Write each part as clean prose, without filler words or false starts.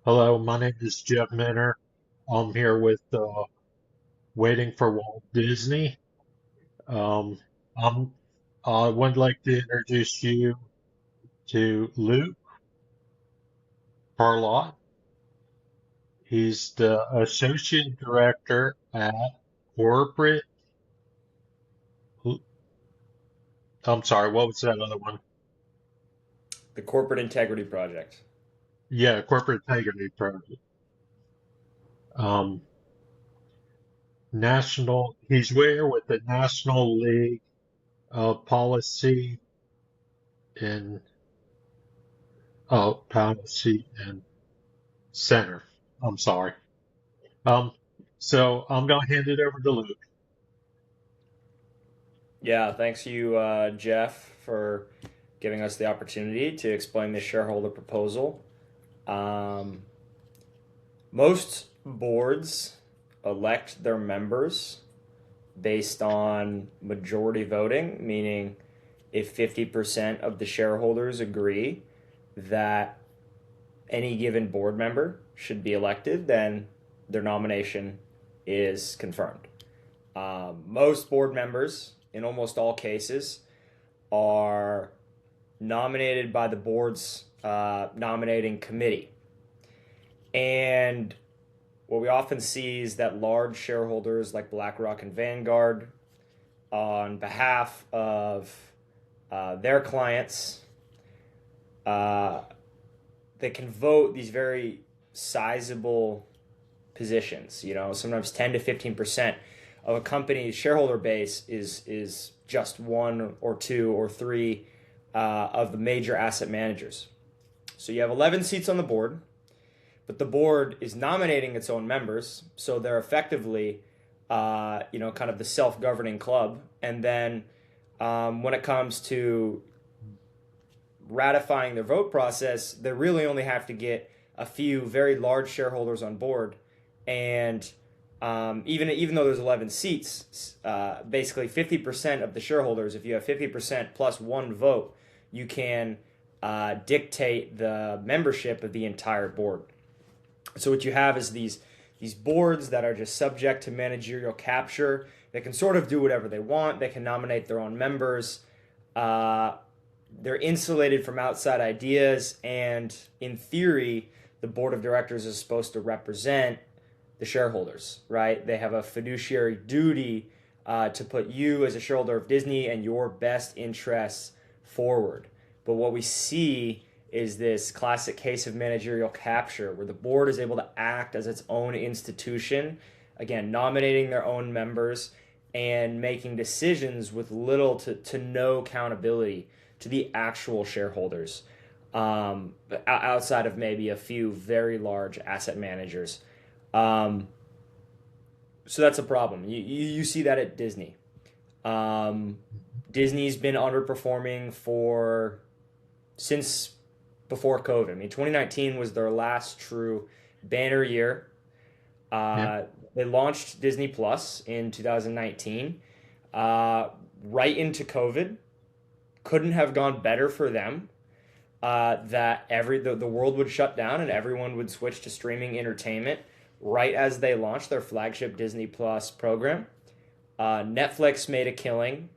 Hello, my name is Jeff Minner. I'm here with Waiting for Walt Disney. Um, I'm, I would like to introduce you to Luke Perlot. He's the Associate Director at Corporate. I'm sorry, what was that other one? The Corporate Integrity Project. Yeah, Corporate Integrity Project. Um, he's here with the National League of Policy and Policy and Center. I'm sorry. Um, so I'm gonna hand it over to Luke. Yeah, thanks you, Jeff, for giving us the opportunity to explain the shareholder proposal. Um, Most boards elect their members based on majority voting, meaning if 50% of the shareholders agree that any given board member should be elected, then their nomination is confirmed. Most board members, in almost all cases, are nominated by the board's nominating committee. And what we often see is that large shareholders like BlackRock and Vanguard, on behalf of their clients, uh, they can vote these very sizable positions. You know, sometimes 10 to 15% of a company's shareholder base is just one or two or three of the major asset managers. So you have 11 seats on the board, but the board is nominating its own members, so they're effectively, kind of the self-governing club. And then when it comes to ratifying their vote process, they really only have to get a few very large shareholders on board, and even though there's 11 seats, basically 50% of the shareholders, if you have 50% plus one vote, you can dictate the membership of the entire board. So what you have is these boards that are just subject to managerial capture. They can sort of do whatever they want. They can nominate their own members. Uh, they're insulated from outside ideas, and in theory, the board of directors is supposed to represent the shareholders, right? They have a fiduciary duty to put you as a shareholder of Disney and your best interests forward. But what we see is this classic case of managerial capture where the board is able to act as its own institution, again, nominating their own members and making decisions with little to no accountability to the actual shareholders, outside of maybe a few very large asset managers. Um, so that's a problem. You see that at Disney. Um, Disney's been underperforming for since before COVID. I mean, 2019 was their last true banner year. Yeah. They launched Disney Plus in 2019, right into COVID. Couldn't have gone better for them. That the world would shut down and everyone would switch to streaming entertainment right as they launched their flagship Disney Plus program. Netflix made a killing.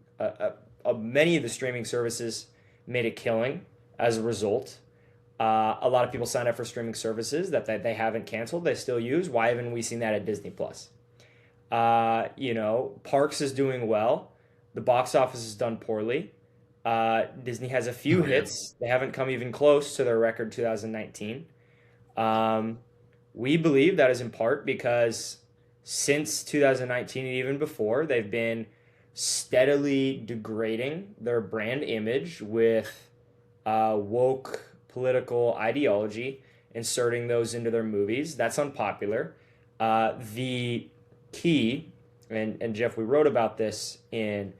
Many of the streaming services made a killing as a result. A lot of people signed up for streaming services that they haven't canceled. They still use. Why haven't we seen that at Disney Plus? Parks is doing well. The box office has done poorly. Disney has a few Oh yeah. hits. They haven't come even close to their record 2019. Um, we believe that is in part because since 2019 and even before, they've been steadily degrading their brand image with woke political ideology, inserting those into their movies. That's unpopular. The key, and Jeff, we wrote about this in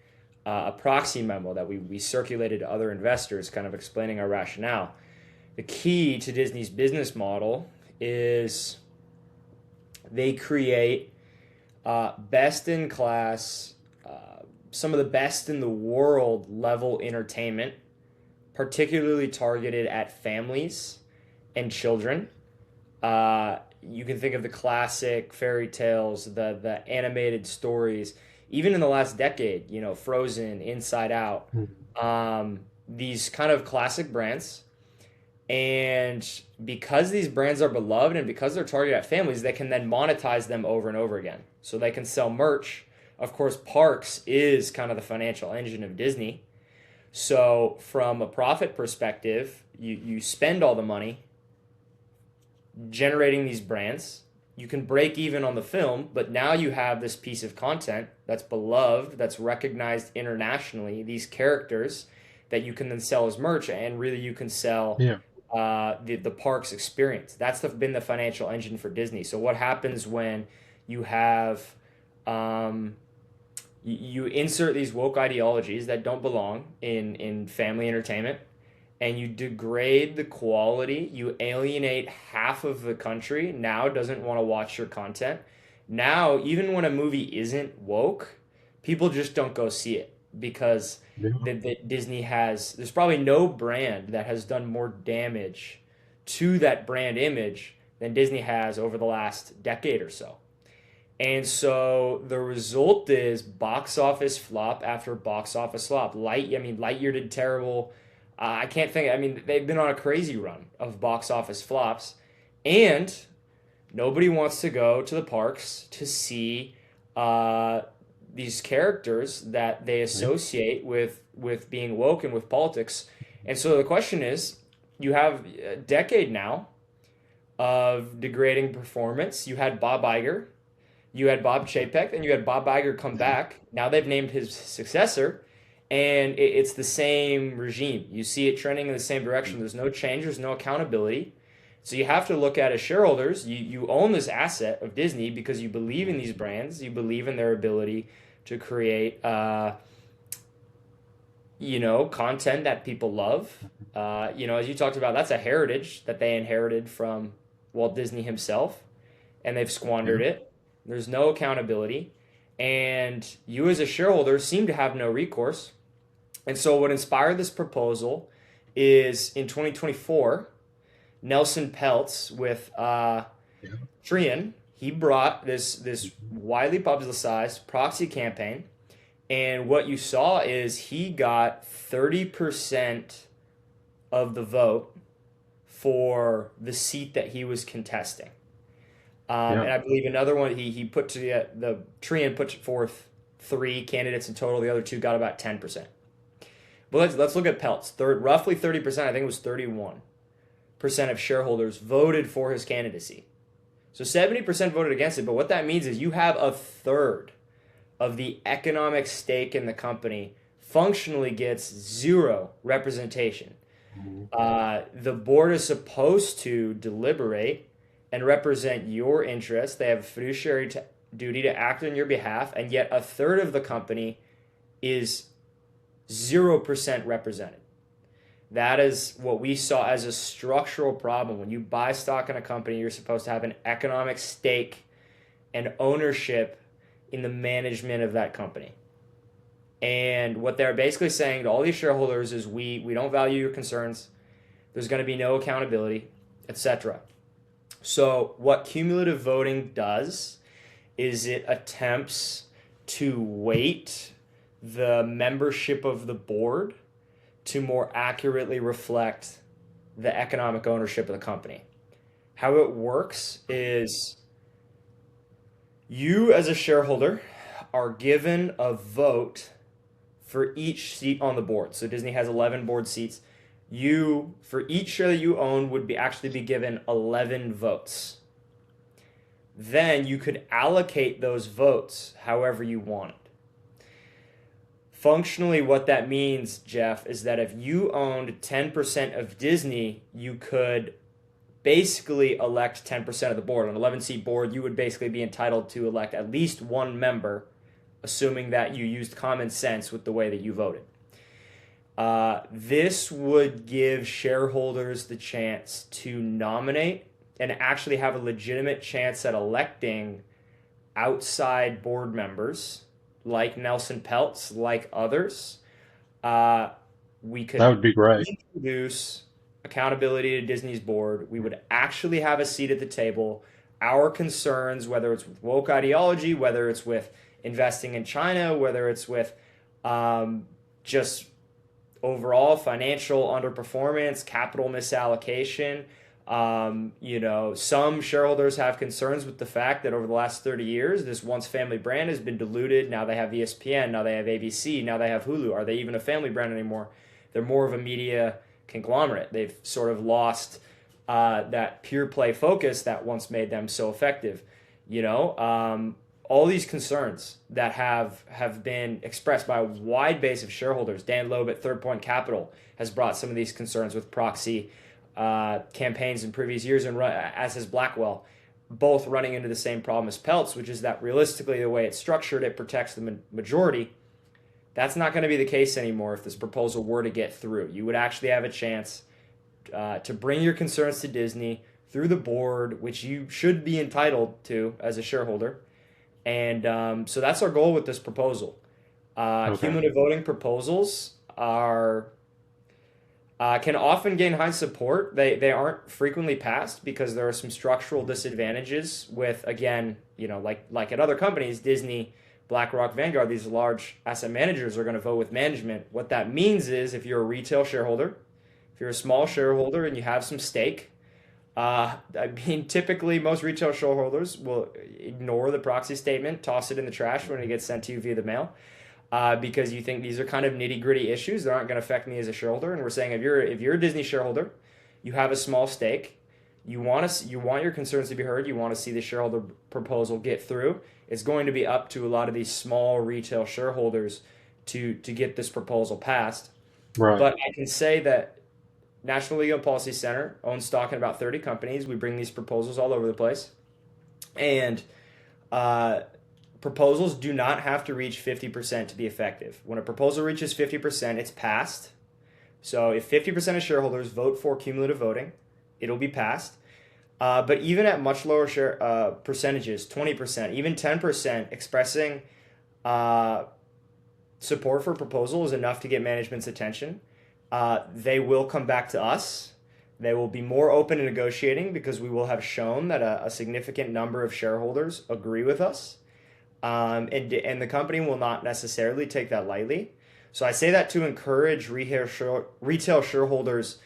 a proxy memo that we circulated to other investors, kind of explaining our rationale. The key to Disney's business model is they create best in class, some of the best in the world level entertainment, particularly targeted at families and children. You can think of the classic fairy tales, the animated stories, even in the last decade, Frozen, Inside Out, Mhm. these kind of classic brands. And because these brands are beloved and because they're targeted at families, they can then monetize them over and over again. So they can sell merch. Of course, parks is kind of the financial engine of Disney. So from a profit perspective, you spend all the money generating these brands. You can break even on the film, but now you have this piece of content that's beloved, that's recognized internationally, these characters that you can then sell as merch, and really you can sell Yeah. the parks experience. That's been the financial engine for Disney. So what happens when you have um, you insert these woke ideologies that don't belong in family entertainment, and you degrade the quality, you alienate half of the country now doesn't want to watch your content. Now, even when a movie isn't woke, people just don't go see it because Yeah. that Disney has, there's probably no brand that has done more damage to that brand image than Disney has over the last decade or so. And so the result is box office flop after box office flop. Lightyear did terrible. I can't think. I mean, they've been on a crazy run of box office flops, and nobody wants to go to the parks to see uh, these characters that they Yeah. associate with being woke and with politics. And so the question is, you have a decade now of degrading performance. You had Bob Iger, you had Bob Chapek, and you had Bob Iger come Yeah. back. Now they've named his successor, and it's the same regime. You see it trending in the same direction. There's no change. There's no accountability. So you have to look at as shareholders. You own this asset of Disney because you believe in these brands. You believe in their ability to create, content that people love. As you talked about, that's a heritage that they inherited from Walt Disney himself, and they've Yeah. squandered it. There's no accountability, and you as a shareholder seem to have no recourse. And so, what inspired this proposal is in 2024, Nelson Peltz with Yeah. Trian, he brought this widely publicized proxy campaign, and what you saw is he got 30% of the vote for the seat that he was contesting. Yeah. And I believe another one he put to the Trian put forth three candidates in total. The other two got about 10%. But let's look at Peltz. Roughly 30%. I think it was 31% of shareholders voted for his candidacy. So 70% voted against it. But what that means is you have a third of the economic stake in the company functionally gets zero representation. Mhm. The board is supposed to deliberate and represent your interests. They have a fiduciary duty to act on your behalf, and yet a third of the company is 0% represented. That is what we saw as a structural problem. When you buy stock in a company, you're supposed to have an economic stake and ownership in the management of that company. And what they're basically saying to all these shareholders is we don't value your concerns. There's going to be no accountability, etc. So what cumulative voting does is it attempts to weight the membership of the board to more accurately reflect the economic ownership of the company. How it works is you as a shareholder are given a vote for each seat on the board. So Disney has 11 board seats. You, for each share that you own, would actually be given 11 votes. Then you could allocate those votes however you wanted. Functionally, what that means, Jeff, is that if you owned 10% of Disney, you could basically elect 10% of the board. On an 11-seat board, you would basically be entitled to elect at least one member, assuming that you used common sense with the way that you voted. This would give shareholders the chance to nominate and actually have a legitimate chance at electing outside board members like Nelson Peltz, like others. Uh, we That could would be great. introduce accountability to Disney's board. We would actually have a seat at the table. Our concerns, whether it's with woke ideology, whether it's with investing in China, whether it's with um, just overall financial underperformance, capital misallocation. Some shareholders have concerns with the fact that over the last 30 years, this once family brand has been diluted. Now they have ESPN, now they have ABC, now they have Hulu. Are they even a family brand anymore? They're more of a media conglomerate. They've sort of lost that pure play focus that once made them so effective. You know, all these concerns that have been expressed by a wide base of shareholders. Dan Loeb at Third Point Capital has brought some of these concerns with proxy campaigns in previous years, and as has Blackwell, both running into the same problem as Peltz, which is that realistically, the way it's structured, it protects the majority. That's not going to be the case anymore if this proposal were to get through. You would actually have a chance to bring your concerns to Disney through the board, which you should be entitled to as a shareholder. And so that's our goal with this proposal. Okay. Cumulative voting proposals are can often gain high support. They aren't frequently passed because there are some structural disadvantages with, again, like at other companies, Disney, BlackRock, Vanguard, these large asset managers are going to vote with management. What that means is if you're a retail shareholder, if you're a small shareholder and you have some stake, typically most retail shareholders will ignore the proxy statement, toss it in the trash when it gets sent to you via the mail, because you think these are kind of nitty gritty issues that aren't going to affect me as a shareholder. And we're saying if you're a Disney shareholder, you have a small stake, you want your concerns to be heard, you want to see the shareholder proposal get through. It's going to be up to a lot of these small retail shareholders to get this proposal passed. Right. But I can say that National Legal and Policy Center owns stock in about 30 companies. We bring these proposals all over the place. And uh, proposals do not have to reach 50% to be effective. When a proposal reaches 50%, it's passed. So if 50% of shareholders vote for cumulative voting, it'll be passed. But even at much lower share percentages, 20%, even 10%, expressing uh, support for a proposal is enough to get management's attention. They will come back to us. They will be more open to negotiating because we will have shown that a significant number of shareholders agree with us. And the company will not necessarily take that lightly. So I say that to encourage retail shareholders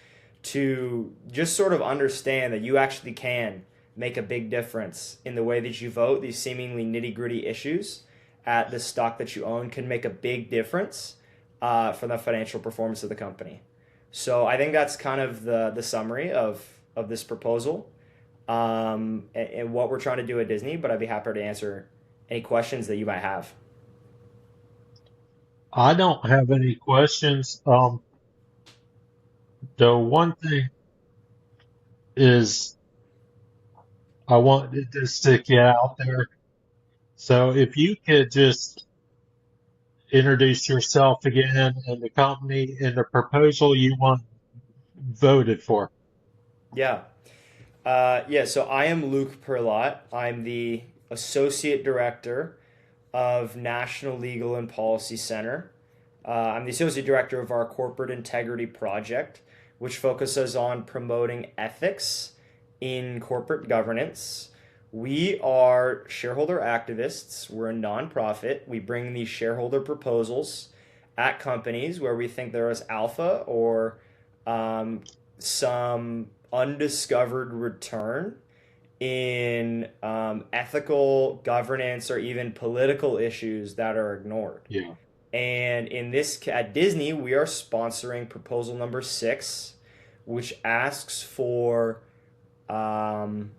to just sort of understand that you actually can make a big difference in the way that you vote. These seemingly nitty gritty issues at the stock that you own can make a big difference for the financial performance of the company. So I think that's kind of the summary of this proposal and what we're trying to do at Disney. But I'd be happy to answer any questions that you might have. I don't have any questions. The one thing is I wanted to stick it out there. So if you could just introduce yourself again and the company and the proposal you want voted for. Yeah. Yeah, so I am Luke Perlot. I'm the Associate Director of National Legal and Policy Center. I'm the Associate Director of our Corporate Integrity Project, which focuses on promoting ethics in corporate governance. We are shareholder activists. We're a nonprofit. We bring these shareholder proposals at companies where we think there is alpha or um, some undiscovered return in ethical governance or even political issues that are ignored. Yeah. And in this, at Disney, we are sponsoring proposal number 6, which asks for um,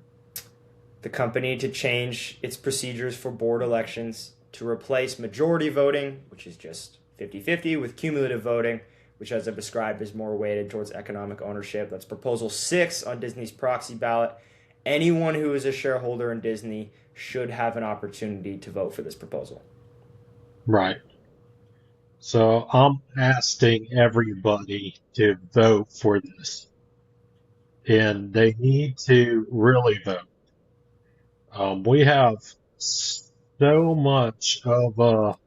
the company to change its procedures for board elections to replace majority voting, which is just 50-50, with cumulative voting, which, as I've described, is more weighted towards economic ownership. That's proposal 6 on Disney's proxy ballot. Anyone who is a shareholder in Disney should have an opportunity to vote for this proposal. Right. So I'm asking everybody to vote for this, and they need to really vote. We have so much of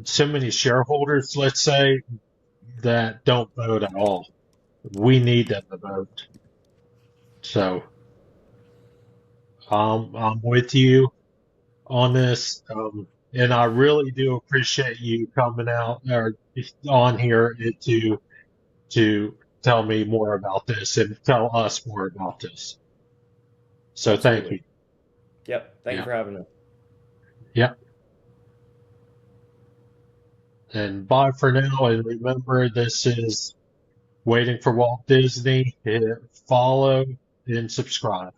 so many shareholders, let's say, that don't vote at all. We need them the most. So I'm with you on this. And I really do appreciate you coming out or on here to tell me more about this and tell us more about this. So thank Absolutely. you. Yep. Thank you Yeah. for having me. Yeah. And bye for now. And remember, this is Waiting for Walt Disney. Hit follow and subscribe.